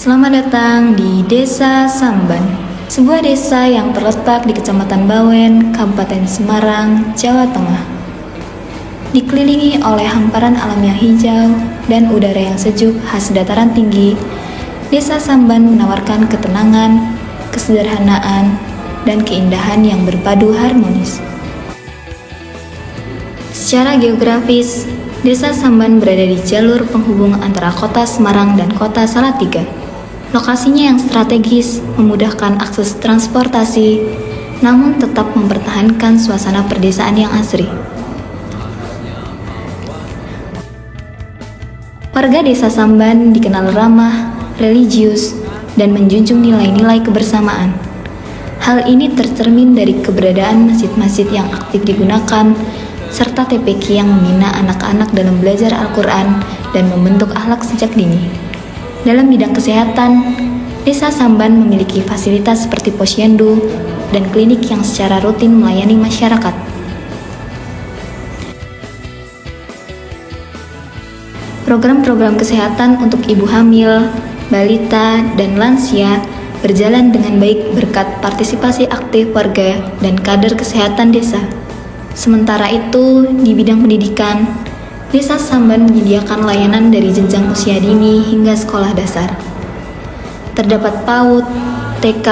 Selamat datang di Desa Samban, sebuah desa yang terletak di Kecamatan Bawen, Kabupaten Semarang, Jawa Tengah. Dikelilingi oleh hamparan alam yang hijau dan udara yang sejuk khas dataran tinggi, Desa Samban menawarkan ketenangan, kesederhanaan, dan keindahan yang berpadu harmonis. Secara geografis, Desa Samban berada di jalur penghubung antara kota Semarang dan kota Salatiga. Lokasinya yang strategis memudahkan akses transportasi, namun tetap mempertahankan suasana perdesaan yang asri. Warga Desa Samban dikenal ramah, religius, dan menjunjung nilai-nilai kebersamaan. Hal ini tercermin dari keberadaan masjid-masjid yang aktif digunakan, serta TPQ yang membina anak-anak dalam belajar Al-Quran dan membentuk akhlak sejak dini. Dalam bidang kesehatan, Desa Samban memiliki fasilitas seperti posyandu dan klinik yang secara rutin melayani masyarakat. Program-program kesehatan untuk ibu hamil, balita, dan lansia berjalan dengan baik berkat partisipasi aktif warga dan kader kesehatan desa. Sementara itu, di bidang pendidikan, Desa Samban menyediakan layanan dari jenjang usia dini hingga sekolah dasar. Terdapat PAUD, TK,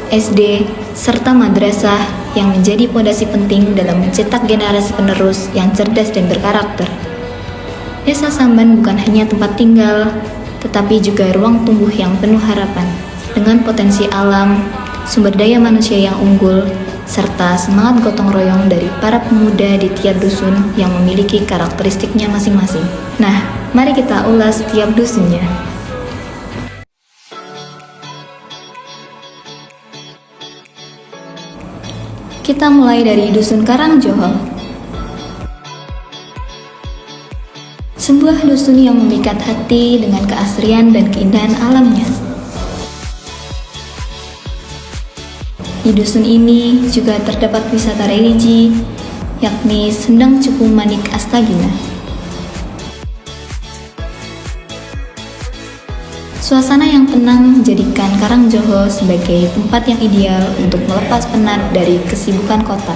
SD, serta madrasah yang menjadi fondasi penting dalam mencetak generasi penerus yang cerdas dan berkarakter. Desa Samban bukan hanya tempat tinggal, tetapi juga ruang tumbuh yang penuh harapan, dengan potensi alam, sumber daya manusia yang unggul, serta semangat gotong royong dari para pemuda di tiap dusun yang memiliki karakteristiknya masing-masing. Nah, mari kita ulas tiap dusunnya. Kita mulai dari Dusun Karangjoho. Sebuah dusun yang memikat hati dengan keasrian dan keindahan alamnya. Di dusun ini juga terdapat wisata religi, yakni Sendang Cepu Manik Astagina. Suasana yang tenang menjadikan Karangjoho sebagai tempat yang ideal untuk melepas penat dari kesibukan kota.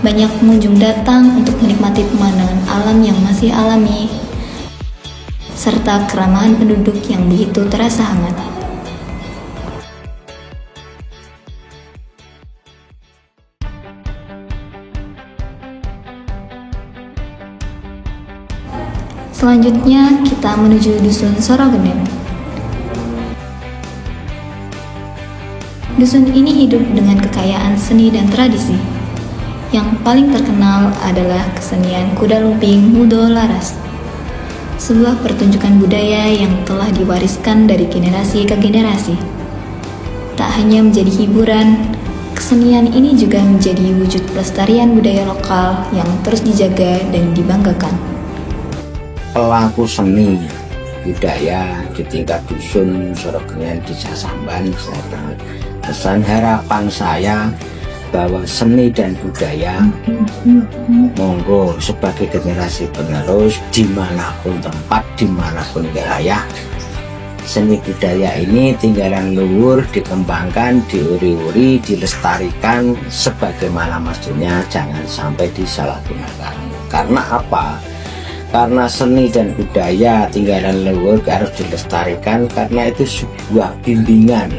Banyak pengunjung datang untuk menikmati pemandangan alam yang masih alami, serta keramahan penduduk yang begitu terasa hangat. Selanjutnya kita menuju Dusun Sorogenen. Dusun ini hidup dengan kekayaan seni dan tradisi. Yang paling terkenal adalah kesenian kuda lumping Mudo Laras, sebuah pertunjukan budaya yang telah diwariskan dari generasi ke generasi. Tak hanya menjadi hiburan, kesenian ini juga menjadi wujud pelestarian budaya lokal yang terus dijaga dan dibanggakan. Pelaku seni budaya di tingkat dusun Sorogenen Desa Samban, pesan harapan saya bahwa seni dan budaya monggo sebagai generasi penerus dimanapun tempat, dimanapun wilayah, seni budaya ini tinggalan luhur dikembangkan, diuri-uri, dilestarikan sebagaimana mestinya, jangan sampai disalahgunakan. Karena apa? Karena seni dan budaya tinggalan leluhur harus dilestarikan, karena itu sebuah bimbingan,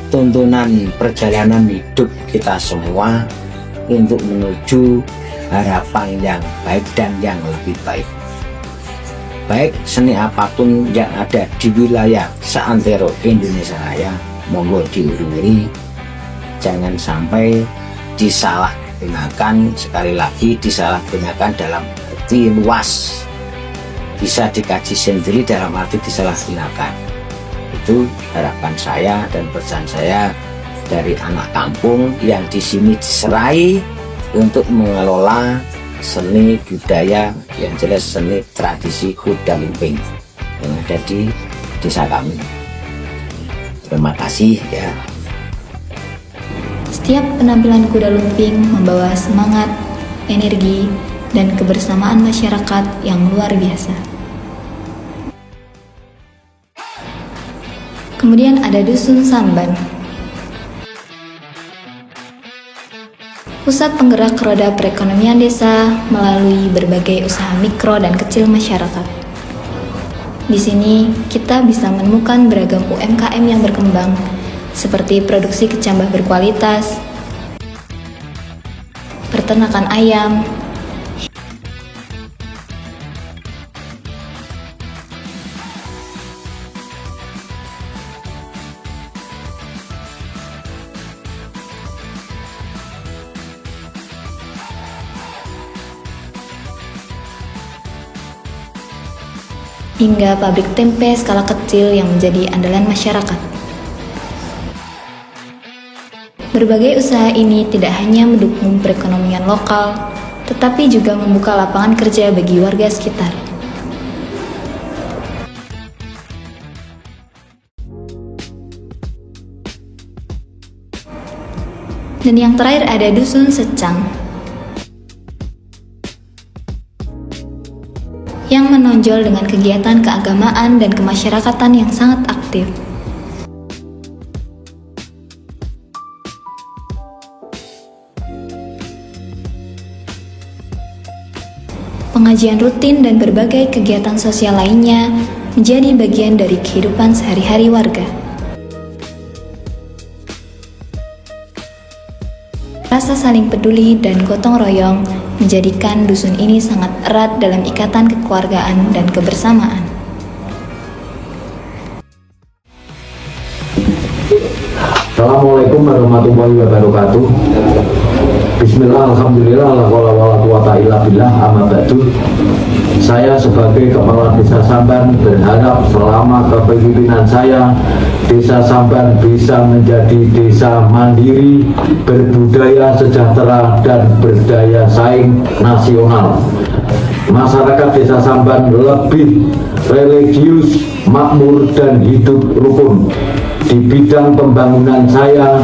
tuntunan perjalanan hidup kita semua untuk menuju harapan yang baik dan yang lebih baik. Baik seni apapun yang ada di wilayah seantero Indonesia Raya, monggo diuri-uri, jangan sampai disalahgunakan. Sekali lagi, disalahgunakan dalam arti luas, bisa dikaji sendiri dalam arti disalahgunakan. Itu harapan saya dan pesan saya dari anak kampung yang di sini diserai untuk mengelola seni budaya, yang jelas seni tradisi kuda lumping yang ada di desa kami. Terima kasih ya. Setiap penampilan kuda lumping membawa semangat, energi, dan kebersamaan masyarakat yang luar biasa. Kemudian ada Dusun Samban, pusat penggerak roda perekonomian desa melalui berbagai usaha mikro dan kecil masyarakat. Di sini, kita bisa menemukan beragam UMKM yang berkembang, seperti produksi kecambah berkualitas, peternakan ayam, hingga pabrik tempe skala kecil yang menjadi andalan masyarakat. Berbagai usaha ini tidak hanya mendukung perekonomian lokal, tetapi juga membuka lapangan kerja bagi warga sekitar. Dan yang terakhir ada Dusun Secang, yang menonjol dengan kegiatan keagamaan dan kemasyarakatan yang sangat aktif. Pengajian rutin dan berbagai kegiatan sosial lainnya menjadi bagian dari kehidupan sehari-hari warga. Rasa saling peduli dan gotong royong menjadikan dusun ini sangat erat dalam ikatan kekeluargaan dan kebersamaan. Assalamualaikum warahmatullahi wabarakatuh. Bismillah, alhamdulillah, la haula wala quwata illa billah, amma ba'du. Saya sebagai Kepala Desa Samban berharap selama kepemimpinan saya, Desa Samban bisa menjadi desa mandiri, berbudaya sejahtera, dan berdaya saing nasional. Masyarakat Desa Samban lebih religius, makmur, dan hidup rukun. Di bidang pembangunan saya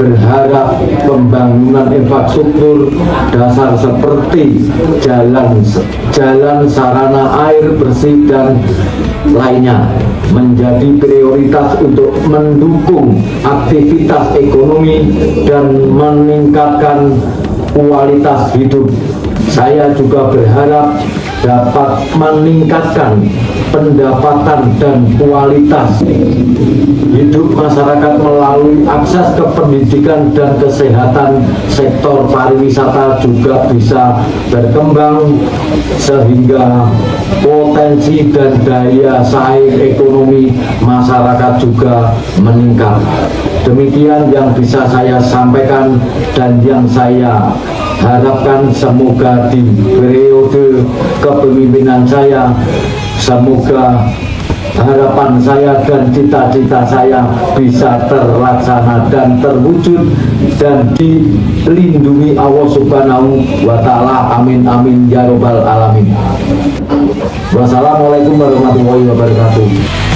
berharap pembangunan infrastruktur dasar seperti jalan, sarana air bersih, dan lainnya menjadi prioritas untuk mendukung aktivitas ekonomi dan meningkatkan kualitas hidup. Saya juga berharap dapat meningkatkan pendapatan dan kualitas hidup masyarakat melalui akses ke pendidikan dan kesehatan. Sektor pariwisata juga bisa berkembang sehingga potensi dan daya saing ekonomi masyarakat juga meningkat. Demikian yang bisa saya sampaikan dan yang saya harapkan, semoga di periode kepemimpinan saya, semoga harapan saya dan cita-cita saya bisa terlaksana dan terwujud dan dilindungi Allah Subhanahu wa Ta'ala. Amin amin ya robbal alamin. Wassalamualaikum warahmatullahi wabarakatuh.